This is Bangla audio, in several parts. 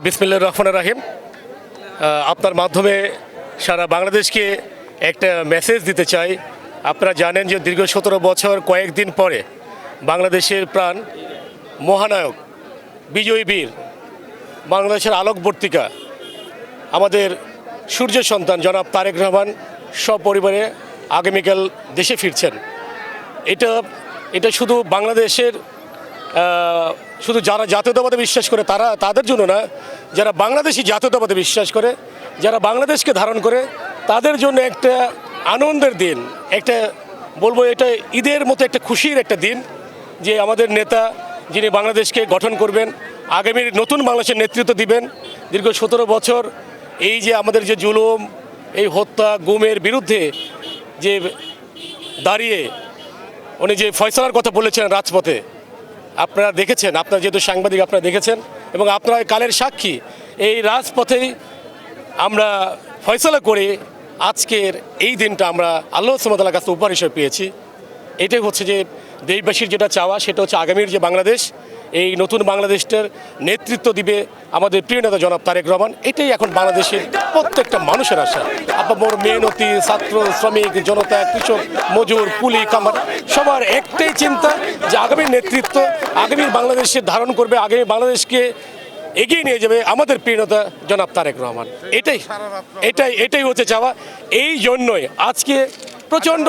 বিসমিল্লাহির রহমানির রহিম। আপনার মাধ্যমে সারা বাংলাদেশকে একটা মেসেজ দিতে চাই। আপনারা জানেন যে দীর্ঘ 17 বছর কয়েকদিন পরে বাংলাদেশের প্রাণ মহানায়ক, বিজয়ী বীর, বাংলাদেশের আলোকবর্তিকা, আমাদের সূর্য সন্তান জনাব তারেক রহমান সপরিবারে আগামীকাল দেশে ফিরছেন। এটা শুধু বাংলাদেশের শুধু যারা জাতীয়তাবাদে বিশ্বাস করে তাদের জন্য না, যারা বাংলাদেশি জাতীয়তাবাদে বিশ্বাস করে, যারা বাংলাদেশকে ধারণ করে, তাদের জন্য একটা আনন্দের দিন, একটা বলবো এটা ঈদের মতো একটা খুশির একটা দিন যে আমাদের নেতা যিনি বাংলাদেশকে গঠন করবেন, আগামীর নতুন বাংলাদেশের নেতৃত্ব দিবেন। দীর্ঘ 17 বছর এই যে আমাদের যে জুলুম, এই হত্যা গুমের বিরুদ্ধে যে দাঁড়িয়ে উনি যে ফয়সালার কথা বলেছেন রাজপথে, আপনারা দেখেছেন, আপনারা যেহেতু সাংবাদিক আপনারা দেখেছেন এবং আপনারা কালের সাক্ষী। এই রাজপথেই আমরা ফয়সালা করে আজকের এই দিনটা আমরা আল্লাহ সুবহানাহু ওয়া তাআলার কাছে উপহার হিসেবে পেয়েছি। এটাই হচ্ছে যে দেশবাসীর যেটা চাওয়া, সেটা হচ্ছে আগামীর যে বাংলাদেশ, এই নতুন বাংলাদেশটার নেতৃত্ব দিবে আমাদের প্রিয় নেতা জনাব তারেক রহমান। এটাই এখন বাংলাদেশের প্রত্যেকটা মানুষের আশা। আপনার মেহনতি ছাত্র, শ্রমিক, জনতা, কৃষক, মজুর, কুলি, কামার, সবার একটাই চিন্তা যে আগামীর নেতৃত্ব আগামীর বাংলাদেশের ধারণ করবে, আগামী বাংলাদেশকে এগিয়ে নিয়ে যাবে আমাদের প্রিয় নেতা জনাব তারেক রহমান। এটাই হচ্ছে চাওয়া। এই জন্যই আজকে প্রচণ্ড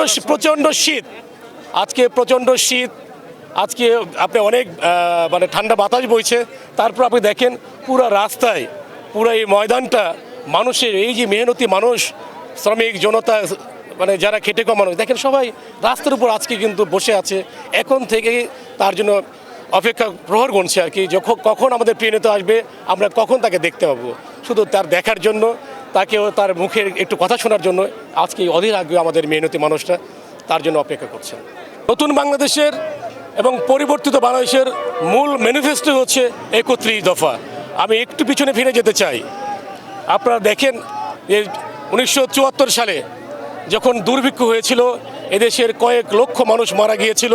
শীত, আজকে আপনি অনেক মানে ঠান্ডা বাতাস বইছে, তারপর আপনি দেখেন পুরো রাস্তায়, পুরো এই ময়দানটা মানুষের, এই যে মেহনতি মানুষ, শ্রমিক জনতা, মানে যারা খেটে খাওয়া মানুষ, দেখেন সবাই রাস্তার উপর আজকে কিন্তু বসে আছে। এখন থেকে তার জন্য অপেক্ষা প্রহর গুনছে আর কি, কখন আমাদের প্রিয় নেতা আসবে, আমরা কখন তাকে দেখতে পাবো। শুধু তার দেখার জন্য, তাকেও তার মুখের একটু কথা শোনার জন্য আজকে অধীর আগ্রহে আমাদের মেহনতি মানুষরা তার জন্য অপেক্ষা করছেন। নতুন বাংলাদেশের এবং পরিবর্তিত বাংলাদেশের মূল ম্যানিফেস্টো হচ্ছে 31 দফা। আমি একটু পিছনে ফিরে যেতে চাই। আপনারা দেখেন যে 1974 সালে যখন দুর্ভিক্ষ হয়েছিল, এদেশের কয়েক লক্ষ মানুষ মারা গিয়েছিল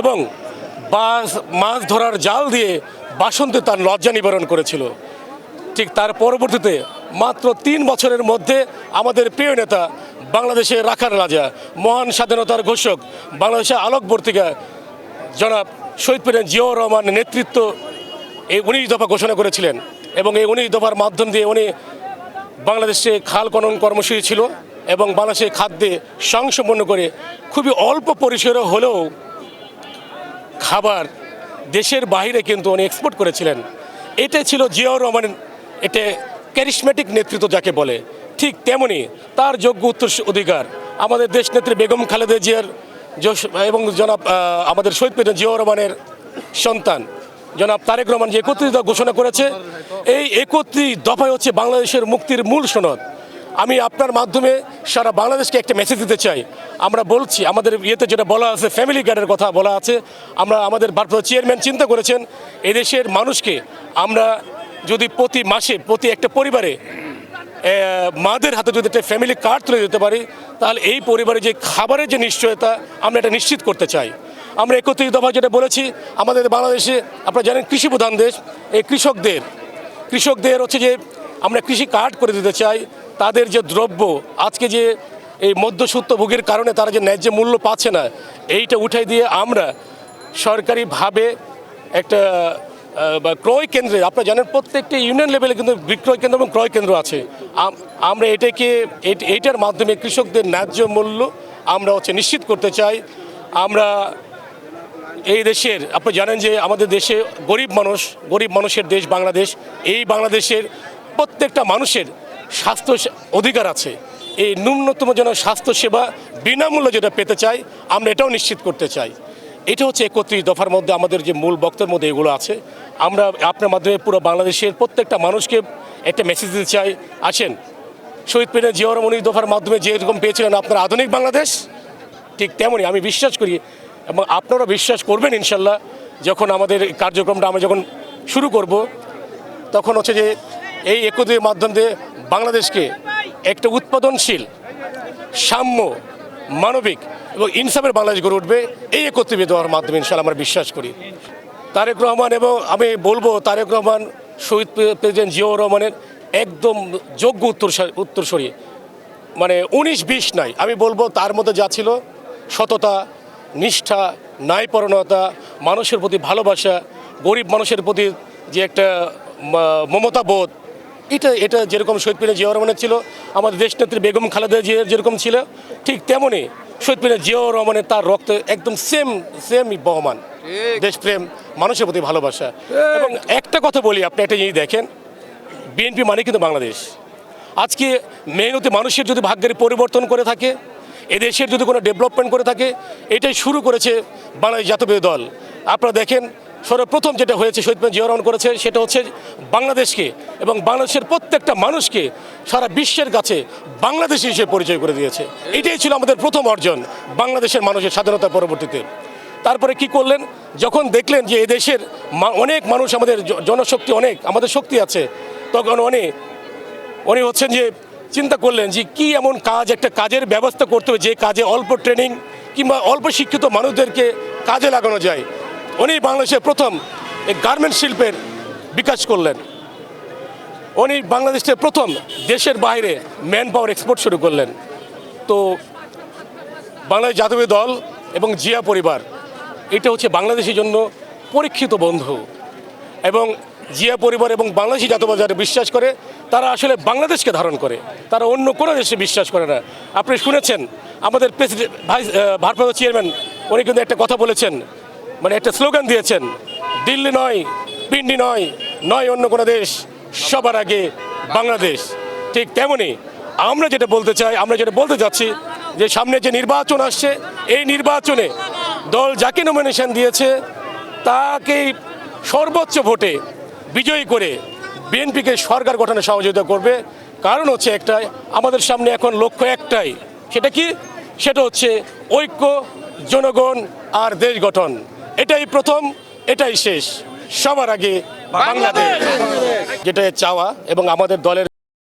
এবং মাছ ধরার জাল দিয়ে বাসন্তী তার লজ্জা নিবারণ করেছিল। ঠিক তার পরবর্তীতে মাত্র 3 বছরের মধ্যে আমাদের প্রিয় নেতা, বাংলাদেশের রাখার রাজা, মহান স্বাধীনতার ঘোষক, বাংলাদেশের আলোকবর্তিকা জনাব শহীদ প্রেসিডেন্ট জিয়াউর রহমানের নেতৃত্ব এই 19 দফা ঘোষণা করেছিলেন এবং এই 19 দফার মাধ্যম দিয়ে উনি বাংলাদেশে খাল খনন কর্মসূচি ছিল এবং বাংলাদেশে খাদ্যে স্বয়ংসম্পন্ন করে খুবই অল্প পরিসরে হলেও খাবার দেশের বাইরে কিন্তু উনি এক্সপোর্ট করেছিলেন। এটাই ছিল জিয়াউর রহমানের এটা ক্যারিশমেটিক নেতৃত্ব যাকে বলে। ঠিক তেমনি তার যোগ্য অধিকার আমাদের দেশনেত্রী বেগম খালেদা জিয়ার এবং জনাব আমাদের শহীদ প্রেসিডেন্ট জিয়াউর রহমানের সন্তান জনাব তারেক রহমান যে 31 দফা ঘোষণা করেছে, এই 31 দফায় হচ্ছে বাংলাদেশের মুক্তির মূল সনদ। আমি আপনার মাধ্যমে সারা বাংলাদেশকে একটা মেসেজ দিতে চাই। আমরা বলছি আমাদের ইয়েতে যেটা বলা আছে, ফ্যামিলি কার্ডের কথা বলা আছে, আমাদের ভারপ্রাপ্ত চেয়ারম্যান চিন্তা করেছেন এদেশের মানুষকে আমরা যদি প্রতি মাসে প্রতি একটা পরিবারে মাদের হাতে যদি একটা ফ্যামিলি কার্ড তুলে দিতে পারি, তাহলে এই পরিবারে যে খাবারের যে নিশ্চয়তা আমরা এটা নিশ্চিত করতে চাই। আমরা 31 দফা যেটা বলেছি, আমাদের বাংলাদেশে আপনারা জানেন কৃষি প্রধান দেশ, এই কৃষকদের হচ্ছে যে আমরা কৃষি কার্ড করে দিতে চাই। তাদের যে দ্রব্য আজকে যে এই মধ্যস্বত্বভোগীর কারণে তারা যে ন্যায্য মূল্য পাচ্ছে না, এইটা উঠাই দিয়ে আমরা সরকারিভাবে একটা ক্রয় কেন্দ্রে, আপনারা জানেন প্রত্যেকটি ইউনিয়ন লেভেলে কিন্তু বিক্রয় কেন্দ্র এবং ক্রয় কেন্দ্র আছে। আমরা এইটার মাধ্যমে কৃষকদের ন্যায্য মূল্য আমরা হচ্ছে নিশ্চিত করতে চাই। আমরা এই দেশের, আপনি জানেন যে আমাদের দেশে গরিব মানুষের দেশ বাংলাদেশ। এই বাংলাদেশের প্রত্যেকটা মানুষের স্বাস্থ্য অধিকার আছে। এই ন্যূনতম যেন স্বাস্থ্যসেবা বিনামূল্যে যেটা পেতে চাই, আমরা এটাও নিশ্চিত করতে চাই। এটা হচ্ছে 31 দফার মধ্যে আমাদের যে মূল বক্তব্যের মধ্যে এগুলো আছে। আমরা আপনার মাধ্যমে পুরো বাংলাদেশের প্রত্যেকটা মানুষকে একটা মেসেজ দিতে চাই, আসেন শহীদ প্রেসিডেন্ট জিয়াউর রহমান 19 দফার মাধ্যমে যেরকম পেয়েছিলেন আপনার আধুনিক বাংলাদেশ, ঠিক তেমনই আমি বিশ্বাস করি এবং আপনারা বিশ্বাস করবেন ইনশাল্লাহ। যখন আমাদের কার্যক্রমটা আমরা যখন শুরু করব, তখন হচ্ছে যে এই 31 মাধ্যম দিয়ে বাংলাদেশকে একটা উৎপাদনশীল, সাম্য, মানবিক এবং ইনসাফের বাংলাদেশ গড়ে উঠবে এই 31 দফার মাধ্যমে ইনশাল্লাহ আমরা বিশ্বাস করি। তারেক রহমান, এবং আমি বলবো তারেক রহমান শহীদ প্রেসিডেন্ট জিয়াউর রহমানের একদম যোগ্য উত্তরসূরি, মানে 19-20 নাই, আমি বলবো তার মধ্যে যা ছিল সততা, নিষ্ঠা, ন্যায়পরায়ণতা, মানুষের প্রতি ভালোবাসা, গরিব মানুষের প্রতি যে একটা মমতাবোধ, এটা যেরকম শহীদ প্রেসিডেন্ট জিয়াউর রহমানের ছিল, আমাদের দেশনেত্রী বেগম খালেদা জিয়ার যেরকম ছিল, ঠিক তেমনই শহীদ প্রেসিডেন্ট জিয়াউর রহমানের তার রক্তে একদম সেম বহমান দেশপ্রেম, মানুষের প্রতি ভালোবাসা। এবং একটা কথা বলি, আপনি একটা জিনিস দেখেন, বিএনপি মানে কিন্তু বাংলাদেশ। আজকে মেহনতি মানুষের যদি ভাগ্যের পরিবর্তন করে থাকে, এদেশের যদি কোনো ডেভেলপমেন্ট করে থাকে, এটাই শুরু করেছে বাংলাদেশ জাতীয়তাবাদী দল। আপনারা দেখেন সর্বপ্রথম যেটা হয়েছে শহীদ প্রেসিডেন্ট জিয়াউর রহমান করেছে, সেটা হচ্ছে বাংলাদেশকে এবং বাংলাদেশের প্রত্যেকটা মানুষকে সারা বিশ্বের কাছে বাংলাদেশি হিসেবে পরিচয় করে দিয়েছে। এটাই ছিল আমাদের প্রথম অর্জন বাংলাদেশের মানুষের স্বাধীনতা পরবর্তীতে। তারপরে কি করলেন, যখন দেখলেন যে এদেশের অনেক মানুষ, আমাদের জনশক্তি অনেক, আমাদের শক্তি আছে, তখন উনি হচ্ছেন যে চিন্তা করলেন যে কি এমন কাজ, একটা কাজের ব্যবস্থা করতে হবে যে কাজে অল্প ট্রেনিং কিংবা অল্প শিক্ষিত মানুষদেরকে কাজে লাগানো যায়। উনি বাংলাদেশের প্রথম এই গার্মেন্টস শিল্পের বিকাশ করলেন। উনি বাংলাদেশের প্রথম দেশের বাইরে ম্যান পাওয়ার এক্সপোর্ট শুরু করলেন। তো বাংলাদেশ জাতীয়তাবাদী দল এবং জিয়া পরিবার, এটা হচ্ছে বাংলাদেশের জন্য পরীক্ষিত বন্ধু। এবং জিয়া পরিবার এবং বাংলাদেশি জাতীয়তাবাদ যারা বিশ্বাস করে, তারা আসলে বাংলাদেশকে ধারণ করে, তারা অন্য কোনো দেশে বিশ্বাস করে না। আপনি শুনেছেন আমাদের প্রেসিডেন্ট ভারপ্রাপ্ত চেয়ারম্যান, উনি কিন্তু একটা কথা বলেছেন, মানে একটা স্লোগান দিয়েছেন, দিল্লি নয়, পিন্ডি নয়, নয় অন্য কোনো দেশ, সবার আগে বাংলাদেশ। ঠিক তেমনই আমরা যেটা বলতে চাই, আমরা যেটা বলতে চাচ্ছি, যে সামনে যে নির্বাচন আসছে, এই নির্বাচনে দল যাকে নমিনেশন দিয়েছে তাকেই সর্বোচ্চ ভোটে বিজয়ী করে বিএনপিকে সরকার গঠনে সহযোগিতা করবে। কারণ হচ্ছে একটাই, আমাদের সামনে এখন লক্ষ্য একটাই, সেটা কি? সেটা হচ্ছে ঐক্য, জনগণ আর দেশ গঠন। এটাই প্রথম, এটাই শেষ, সবার আগে বাংলাদেশ। যেটা চাওয়া এবং আমাদের দলের